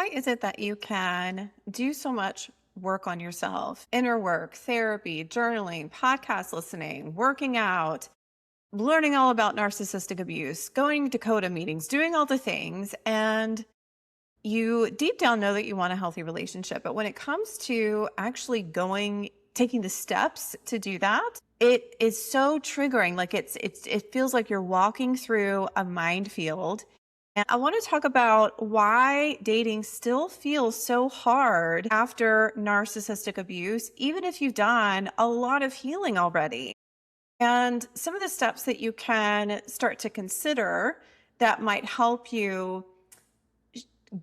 why is it that you can do so much work on yourself, inner work, therapy, journaling, podcast listening, working out, learning all about narcissistic abuse, going to CODA meetings, doing all the things, and you deep down know that you want a healthy relationship. But when it comes to actually taking the steps to do that, it is so triggering. Like it feels like you're walking through a minefield. And I want to talk about why dating still feels so hard after narcissistic abuse, even if you've done a lot of healing already. And some of the steps that you can start to consider that might help you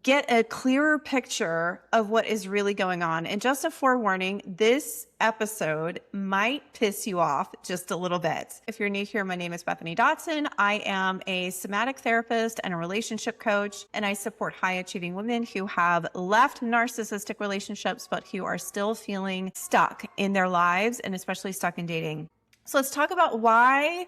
get a clearer picture of what is really going on. And just a forewarning, this episode might piss you off just a little bit. If you're new here, my name is Bethany Dotson. I am a somatic therapist and a relationship coach, and I support high achieving women who have left narcissistic relationships, but who are still feeling stuck in their lives and especially stuck in dating. So let's talk about why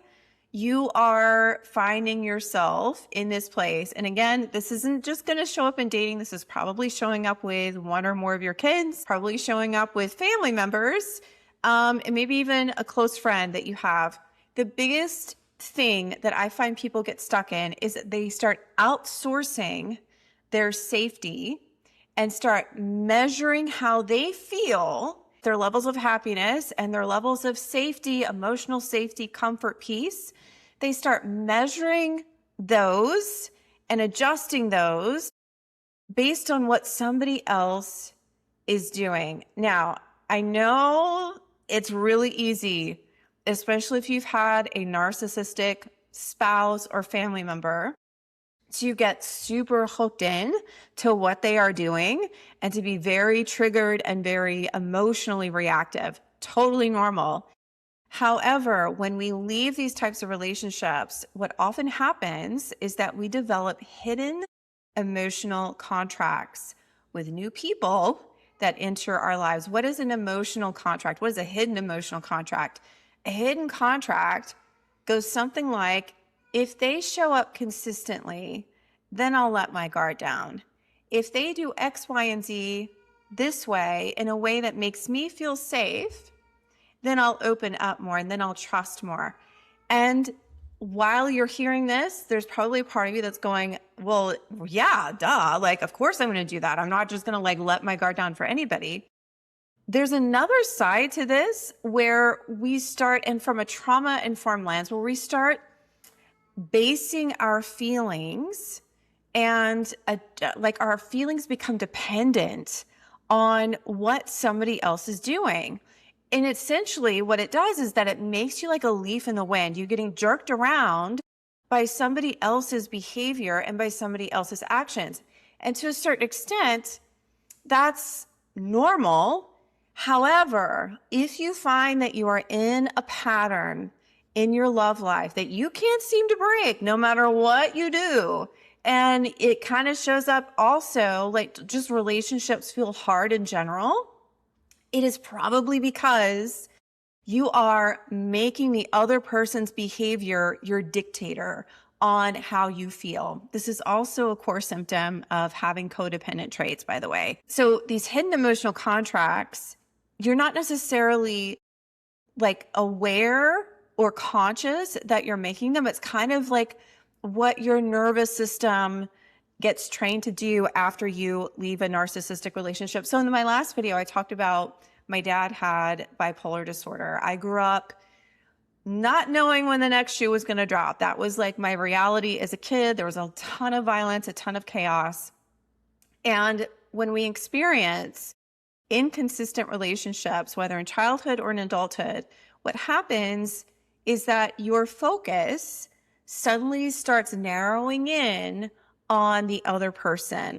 you are finding yourself in this place. And again, this isn't just going to show up in dating. This is probably showing up with one or more of your kids, probably showing up with family members, and maybe even a close friend that you have. The biggest thing that I find people get stuck in is that they start outsourcing their safety and start measuring how they feel, their levels of happiness and their levels of safety, emotional safety, comfort, peace. They start measuring those and adjusting those based on what somebody else is doing. Now, I know it's really easy, especially if you've had a narcissistic spouse or family member, to get super hooked in to what they are doing and to be very triggered and very emotionally reactive. Totally normal. However, when we leave these types of relationships, what often happens is that we develop hidden emotional contracts with new people that enter our lives. What is an emotional contract? What is a hidden emotional contract? A hidden contract goes something like, if they show up consistently, then I'll let my guard down. If they do X, Y, and Z this way in a way that makes me feel safe, then I'll open up more and then I'll trust more. And while you're hearing this, there's probably a part of you that's going, well, yeah, duh. Like, of course I'm going to do that. I'm not just going to let my guard down for anybody. There's another side to this where we start, and from a trauma-informed lens, where we start basing our feelings and our feelings become dependent on what somebody else is doing. And essentially what it does is that it makes you like a leaf in the wind. You're getting jerked around by somebody else's behavior and by somebody else's actions. And to a certain extent, that's normal. However, if you find that you are in a pattern in your love life that you can't seem to break no matter what you do, and it kind of shows up also like just relationships feel hard in general, it is probably because you are making the other person's behavior your dictator on how you feel. This is also a core symptom of having codependent traits, by the way. So these hidden emotional contracts, you're not necessarily like aware or conscious that you're making them. It's kind of like what your nervous system gets trained to do after you leave a narcissistic relationship. So in my last video, I talked about my dad had bipolar disorder. I grew up not knowing when the next shoe was going to drop. That was like my reality as a kid. There was a ton of violence, a ton of chaos. And when we experience inconsistent relationships, whether in childhood or in adulthood, what happens is that your focus suddenly starts narrowing in on the other person.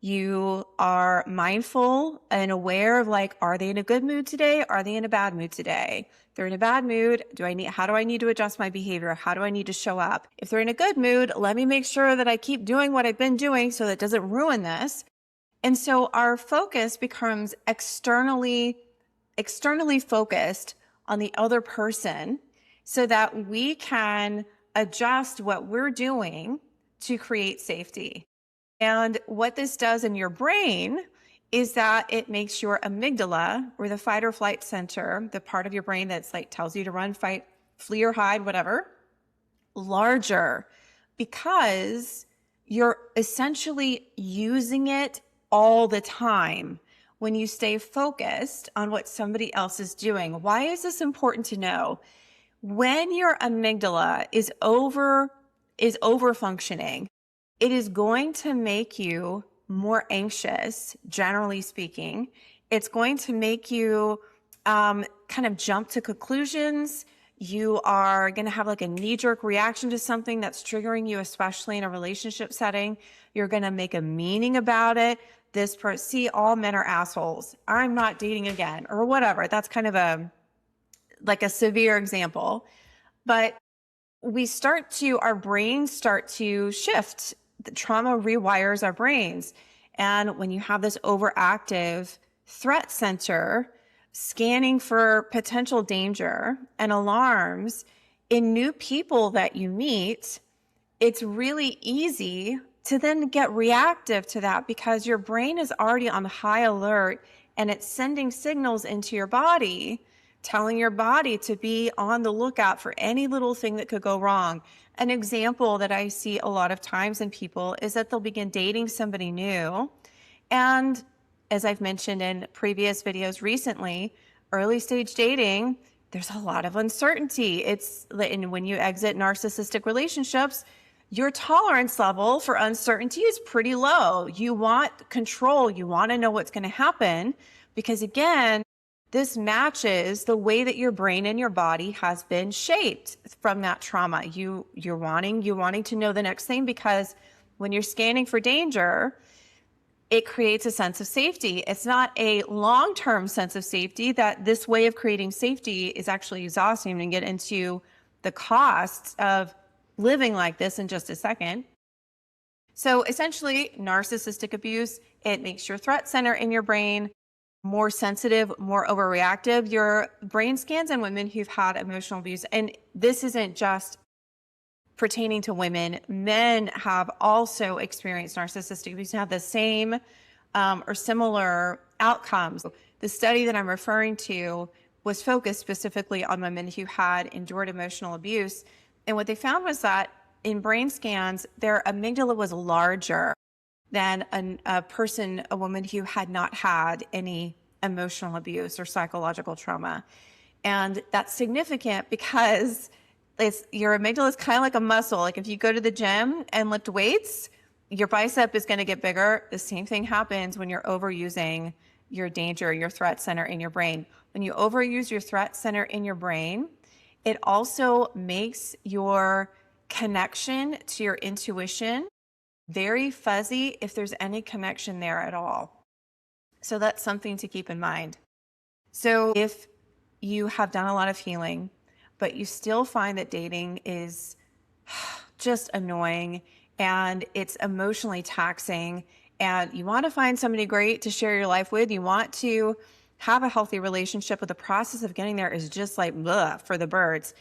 You are mindful and aware of like, are they in a good mood today? Are they in a bad mood today? If they're in a bad mood, how do I need to adjust my behavior? How do I need to show up? If they're in a good mood, let me make sure that I keep doing what I've been doing so that it doesn't ruin this. And so our focus becomes externally focused on the other person so that we can adjust what we're doing to create safety. And what this does in your brain is that it makes your amygdala, or the fight or flight center, the part of your brain that's like tells you to run, fight, flee or hide, whatever, larger, because you're essentially using it all the time when you stay focused on what somebody else is doing. Why is this important to know? When your amygdala is over functioning, it is going to make you more anxious, generally speaking. It's going to make you kind of jump to conclusions. You are going to have like a knee-jerk reaction to something that's triggering you, especially in a relationship setting. You're going to make a meaning about it. See, all men are assholes. I'm not dating again, or whatever. That's kind of a severe example. But our brains start to shift. The trauma rewires our brains. And when you have this overactive threat center scanning for potential danger and alarms in new people that you meet, it's really easy to then get reactive to that because your brain is already on high alert and it's sending signals into your body, telling your body to be on the lookout for any little thing that could go wrong. An example that I see a lot of times in people is that they'll begin dating somebody new. And as I've mentioned in previous videos recently, early stage dating, there's a lot of uncertainty. And when you exit narcissistic relationships, your tolerance level for uncertainty is pretty low. You want control. You want to know what's going to happen because, again, this matches the way that your brain and your body has been shaped from that trauma. You're wanting to know the next thing because when you're scanning for danger, it creates a sense of safety. It's not a long-term sense of safety. That this way of creating safety is actually exhausting. And get into the costs of living like this in just a second. So essentially, narcissistic abuse, it makes your threat center in your brain more sensitive, more overreactive. Your brain scans in women who've had emotional abuse, and this isn't just pertaining to women. Men have also experienced narcissistic abuse and have the same or similar outcomes. The study that I'm referring to was focused specifically on women who had endured emotional abuse. And what they found was that in brain scans, their amygdala was larger than a woman who had not had any emotional abuse or psychological trauma. And that's significant because your amygdala is kind of like a muscle. Like if you go to the gym and lift weights, your bicep is going to get bigger. The same thing happens when you're overusing your threat center in your brain. When you overuse your threat center in your brain, it also makes your connection to your intuition very fuzzy if there's any connection there at all. So that's something to keep in mind. So if you have done a lot of healing, but you still find that dating is just annoying and it's emotionally taxing and you want to find somebody great to share your life with, you want to have a healthy relationship, but the process of getting there is just like for the birds.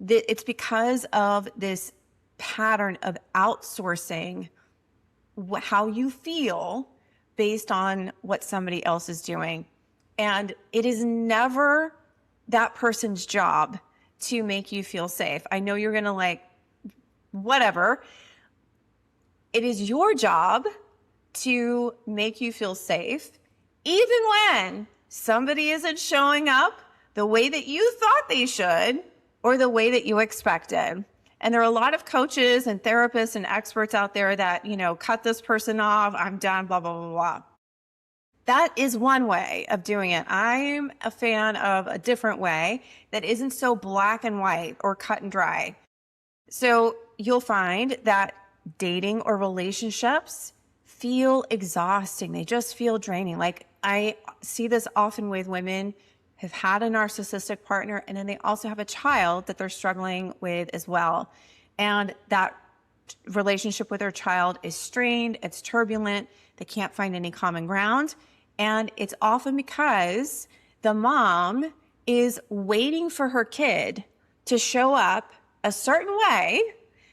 It's because of this pattern of outsourcing how you feel based on what somebody else is doing. And it is never that person's job to make you feel safe. I know you're going to whatever. It is your job to make you feel safe, even when somebody isn't showing up the way that you thought they should or the way that you expected. And there are a lot of coaches and therapists and experts out there that, cut this person off, I'm done, blah, blah, blah, blah. That is one way of doing it. I'm a fan of a different way that isn't so black and white or cut and dry. So you'll find that dating or relationships feel exhausting. They just feel draining. Like I see this often with women who've had a narcissistic partner, and then they also have a child that they're struggling with as well. And that relationship with their child is strained, it's turbulent, they can't find any common ground. And it's often because the mom is waiting for her kid to show up a certain way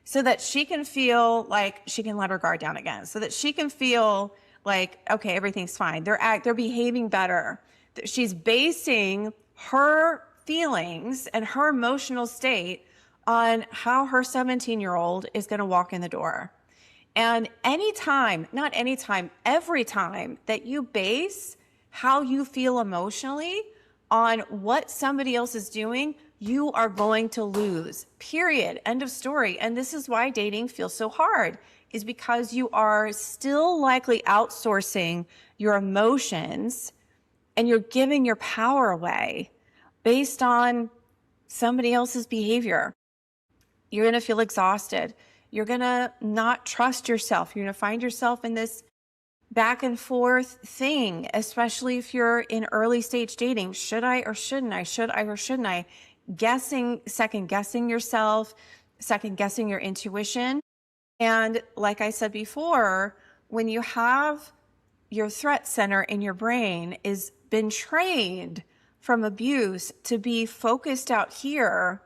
so that she can feel like she can let her guard down again, so that she can feel like, okay, everything's fine. They're behaving better. She's basing her feelings and her emotional state on how her 17-year-old is going to walk in the door. And anytime, not anytime, every time that you base how you feel emotionally on what somebody else is doing, you are going to lose, period, end of story. And this is why dating feels so hard, is because you are still likely outsourcing your emotions and you're giving your power away based on somebody else's behavior. You're going to feel exhausted. You're going to not trust yourself. You're going to find yourself in this back and forth thing, especially if you're in early stage dating. Should I or shouldn't I? Should I or shouldn't I? Second guessing yourself, second guessing your intuition. And like I said before, when you have your threat center in your brain is been trained from abuse to be focused out here,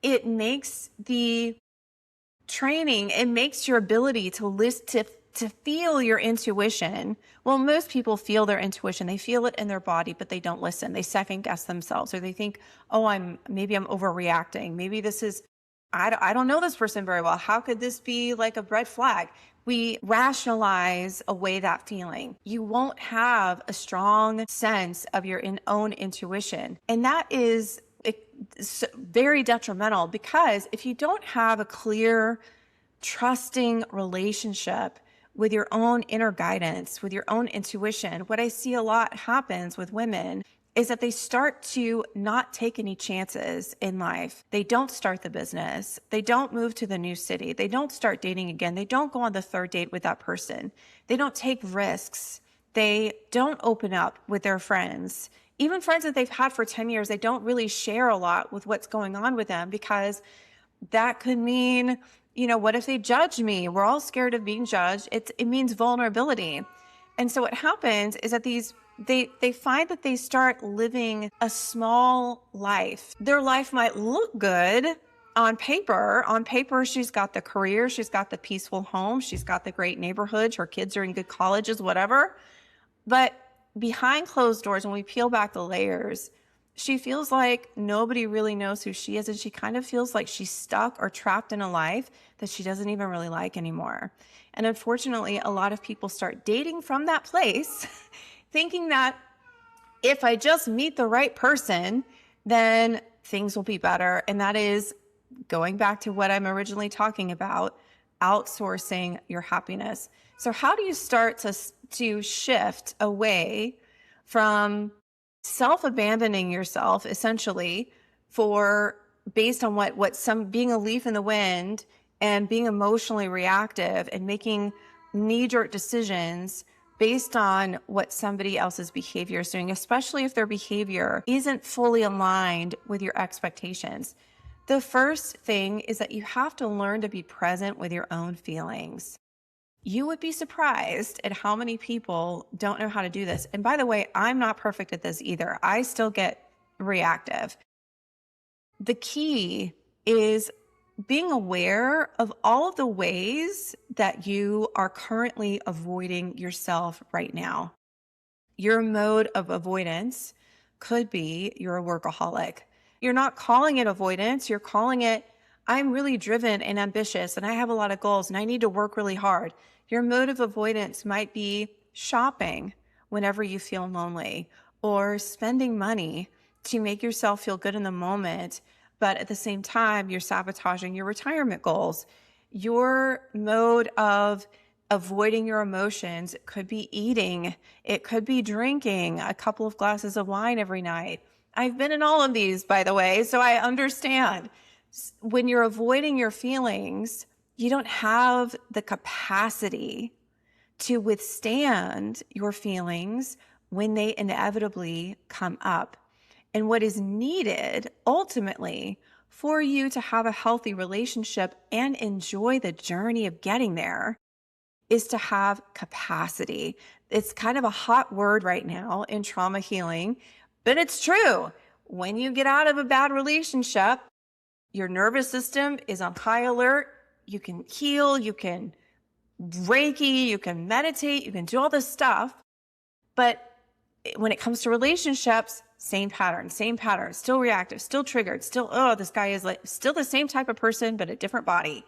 it makes the training, it makes your ability to listen, to feel your intuition. Well, most people feel their intuition. They feel it in their body, but they don't listen. They second guess themselves, or they think, oh, maybe I'm overreacting. Maybe this is, I don't know this person very well. How could this be like a red flag? We rationalize away that feeling. You won't have a strong sense of your own intuition. And that is very detrimental, because if you don't have a clear, trusting relationship with your own inner guidance, with your own intuition, what I see a lot happens with women is that they start to not take any chances in life. They don't start the business. They don't move to the new city. They don't start dating again. They don't go on the third date with that person. They don't take risks. They don't open up with their friends. Even friends that they've had for 10 years, they don't really share a lot with what's going on with them, because that could mean, what if they judge me? We're all scared of being judged. It means vulnerability. And so what happens is that they find that they start living a small life. Their life might look good on paper. On paper, she's got the career, she's got the peaceful home, she's got the great neighborhood, her kids are in good colleges, whatever. But behind closed doors, when we peel back the layers, she feels like nobody really knows who she is, and she kind of feels like she's stuck or trapped in a life that she doesn't even really like anymore. And unfortunately, a lot of people start dating from that place, thinking that if I just meet the right person, then things will be better. And that is going back to what I'm originally talking about, outsourcing your happiness. So how do you start to shift away from self-abandoning yourself, essentially, based on being a leaf in the wind and being emotionally reactive and making knee-jerk decisions based on what somebody else's behavior is doing, especially if their behavior isn't fully aligned with your expectations? The first thing is that you have to learn to be present with your own feelings. You would be surprised at how many people don't know how to do this. And by the way, I'm not perfect at this either. I still get reactive. The key is being aware of all of the ways that you are currently avoiding yourself right now. Your mode of avoidance could be you're a workaholic. You're not calling it avoidance. You're calling it, I'm really driven and ambitious and I have a lot of goals and I need to work really hard. Your mode of avoidance might be shopping whenever you feel lonely, or spending money to make yourself feel good in the moment, but at the same time, you're sabotaging your retirement goals. Your mode of avoiding your emotions could be eating. It could be drinking a couple of glasses of wine every night. I've been in all of these, by the way, so I understand. When you're avoiding your feelings, you don't have the capacity to withstand your feelings when they inevitably come up. And what is needed ultimately for you to have a healthy relationship and enjoy the journey of getting there is to have capacity. It's kind of a hot word right now in trauma healing, but it's true. When you get out of a bad relationship, your nervous system is on high alert. you can heal, you can Reiki, you can meditate, you can do all this stuff. But when it comes to relationships, same pattern, still reactive, still triggered, still, oh, this guy is like still the same type of person, but a different body.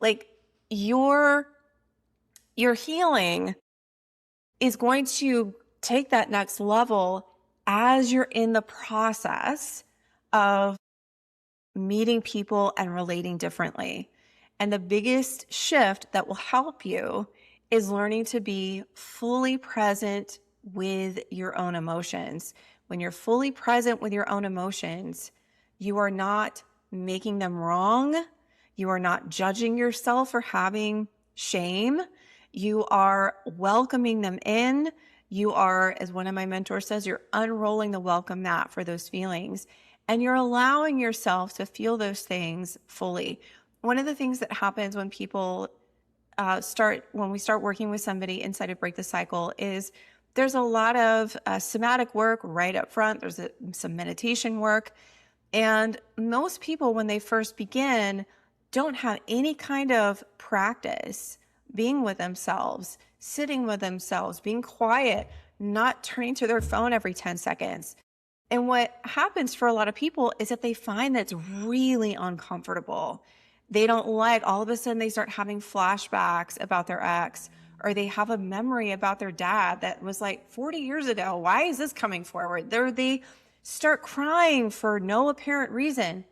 Like your healing is going to take that next level as you're in the process of meeting people and relating differently. And the biggest shift that will help you is learning to be fully present with your own emotions. When you're fully present with your own emotions, you are not making them wrong. You are not judging yourself for having shame. You are welcoming them in. You are, as one of my mentors says, you're unrolling the welcome mat for those feelings. And you're allowing yourself to feel those things fully. One of the things that happens when people when we start working with somebody inside of Break the Cycle is there's a lot of somatic work right up front. There's some meditation work. And most people, when they first begin, don't have any kind of practice being with themselves, sitting with themselves, being quiet, not turning to their phone every 10 seconds. And what happens for a lot of people is that they find that's really uncomfortable. They don't like, all of a sudden they start having flashbacks about their ex, or they have a memory about their dad that was like 40 years ago. Why is this coming forward? They start crying for no apparent reason.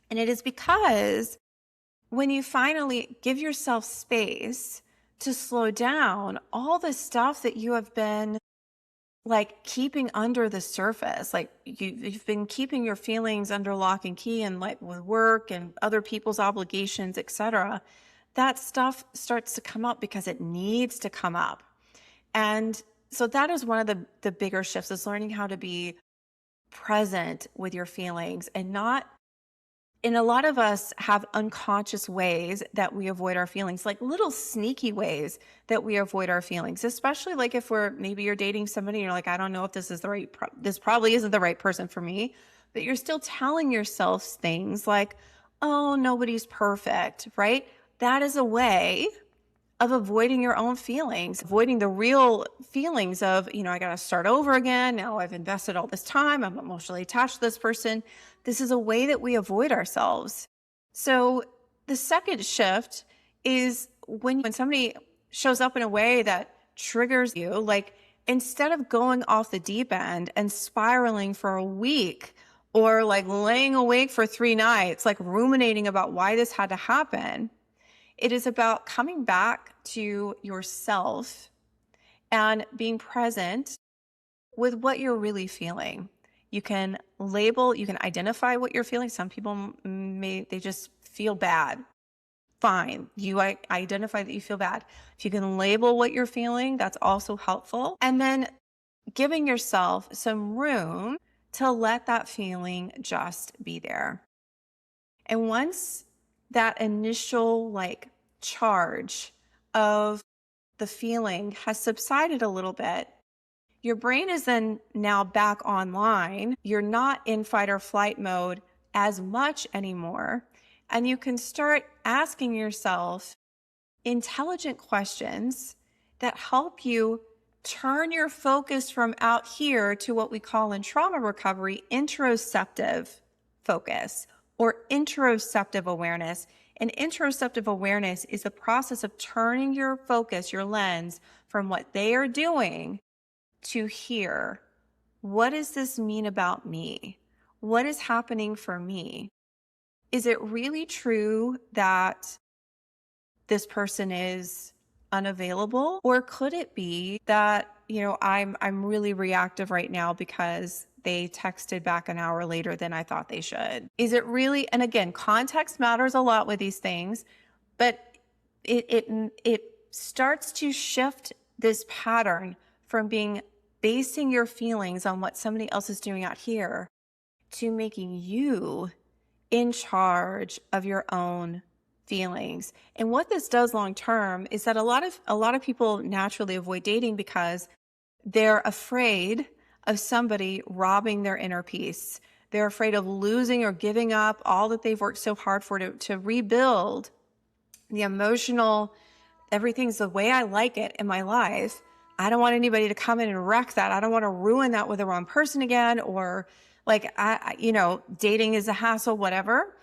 And it is because when you finally give yourself space to slow down, all the stuff that you have been like keeping under the surface, like you've been keeping your feelings under lock and key, and like with work and other people's obligations, etc., that stuff starts to come up because it needs to come up. And so that is one of the bigger shifts, is learning how to be present with your feelings and not. And a lot of us have unconscious ways that we avoid our feelings, like little sneaky ways that we avoid our feelings, especially like if maybe you're dating somebody and you're like, I don't know if this is this probably isn't the right person for me, but you're still telling yourself things like, oh, nobody's perfect, right? That is a way of avoiding your own feelings, avoiding the real feelings of, I got to start over again. Now I've invested all this time. I'm emotionally attached to this person. This is a way that we avoid ourselves. So the second shift is when somebody shows up in a way that triggers you, like instead of going off the deep end and spiraling for a week, or like laying awake for 3 nights, like ruminating about why this had to happen, it is about coming back to yourself and being present with what you're really feeling. You can identify what you're feeling. Some people they just feel bad. Fine. You identify that you feel bad. If you can label what you're feeling, that's also helpful. And then giving yourself some room to let that feeling just be there. And once that initial charge of the feeling has subsided a little bit, your brain is then now back online. You're not in fight or flight mode as much anymore. And you can start asking yourself intelligent questions that help you turn your focus from out here to what we call in trauma recovery interoceptive focus, or interoceptive awareness. And interoceptive awareness is the process of turning your focus, your lens, from what they are doing to here. What does this mean about me? What is happening for me? Is it really true that this person is unavailable? Or could it be that, I'm really reactive right now because they texted back an hour later than I thought they should? Is it really, and again, context matters a lot with these things, but it starts to shift this pattern from basing your feelings on what somebody else is doing out here to making you in charge of your own feelings. And what this does long term is that a lot of people naturally avoid dating because they're afraid of somebody robbing their inner peace. They're afraid of losing or giving up all that they've worked so hard for to rebuild the emotional, everything's the way I like it in my life. I don't want anybody to come in and wreck that. I don't want to ruin that with the wrong person again, or like, dating is a hassle, whatever.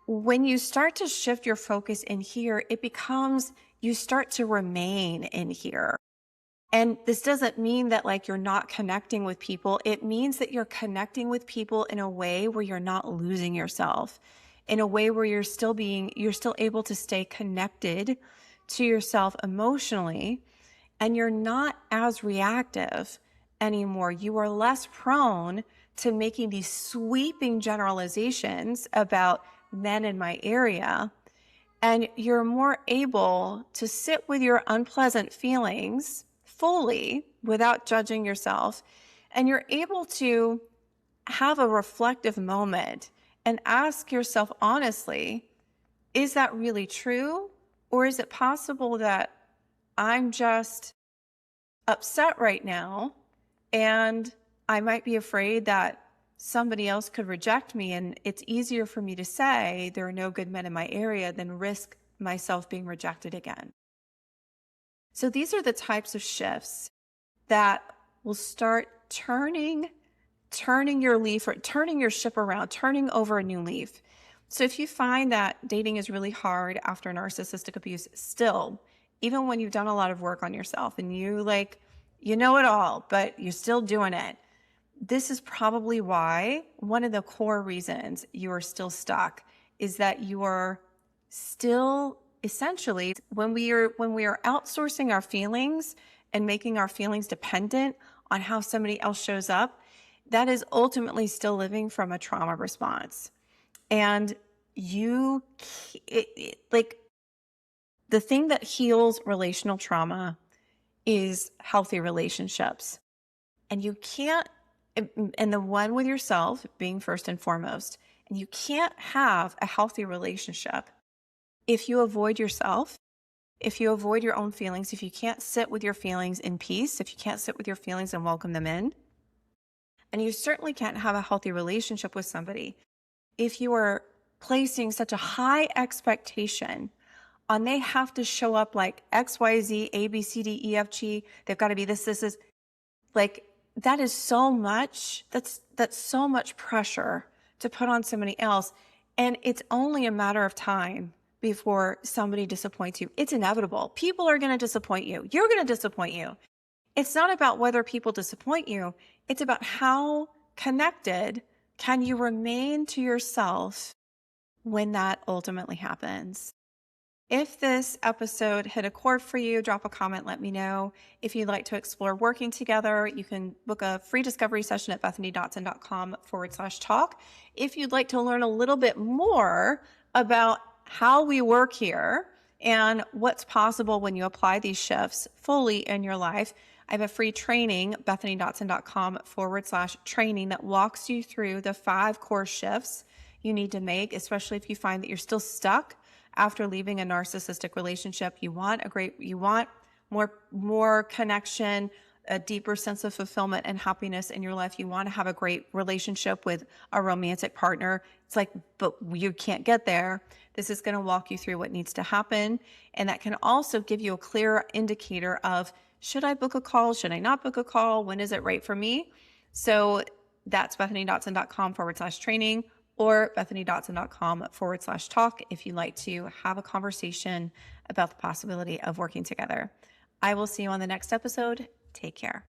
When you start to shift your focus in here, it becomes, you start to remain in here. And this doesn't mean that like you're not connecting with people. It means that you're connecting with people in a way where you're not losing yourself, in a way where you're still able to stay connected to yourself emotionally, and you're not as reactive anymore. You are less prone to making these sweeping generalizations about men in my area. And you're more able to sit with your unpleasant feelings fully without judging yourself. And you're able to have a reflective moment and ask yourself honestly, is that really true? Or is it possible that I'm just upset right now and I might be afraid that somebody else could reject me, and it's easier for me to say there are no good men in my area than risk myself being rejected again. So these are the types of shifts that will start turning your leaf, or turning your ship around, turning over a new leaf. So if you find that dating is really hard after narcissistic abuse still, even when you've done a lot of work on yourself and you know it all, but you're still doing it, this is probably why one of the core reasons you are still stuck is that you are still essentially, when we are outsourcing our feelings and making our feelings dependent on how somebody else shows up, that is ultimately still living from a trauma response. And the thing that heals relational trauma is healthy relationships. And you can't, and the one with yourself being first and foremost, and you can't have a healthy relationship if you avoid yourself, if you avoid your own feelings, if you can't sit with your feelings in peace, if you can't sit with your feelings and welcome them in. And you certainly can't have a healthy relationship with somebody if you are placing such a high expectation on they have to show up like X, Y, Z, A, B, C, D, E, F, G. They've got to be this is like, that is so much, that's so much pressure to put on somebody else. And it's only a matter of time before somebody disappoints you. It's inevitable. People are going to disappoint you. You're going to disappoint you. It's not about whether people disappoint you. It's about how connected can you remain to yourself when that ultimately happens. If this episode hit a chord for you, drop a comment, let me know. If you'd like to explore working together, you can book a free discovery session at bethanydotson.com/talk. If you'd like to learn a little bit more about how we work here and what's possible when you apply these shifts fully in your life, I have a free training, bethanydotson.com/training, that walks you through the 5 core shifts you need to make, especially if you find that you're still stuck after leaving a narcissistic relationship. You want more connection, a deeper sense of fulfillment and happiness in your life. You want to have a great relationship with a romantic partner. It's like, but you can't get there. This is going to walk you through what needs to happen. And that can also give you a clear indicator of, should I book a call? Should I not book a call? When is it right for me? So that's bethanydotson.com/training. or bethanydotson.com/talk if you'd like to have a conversation about the possibility of working together. I will see you on the next episode. Take care.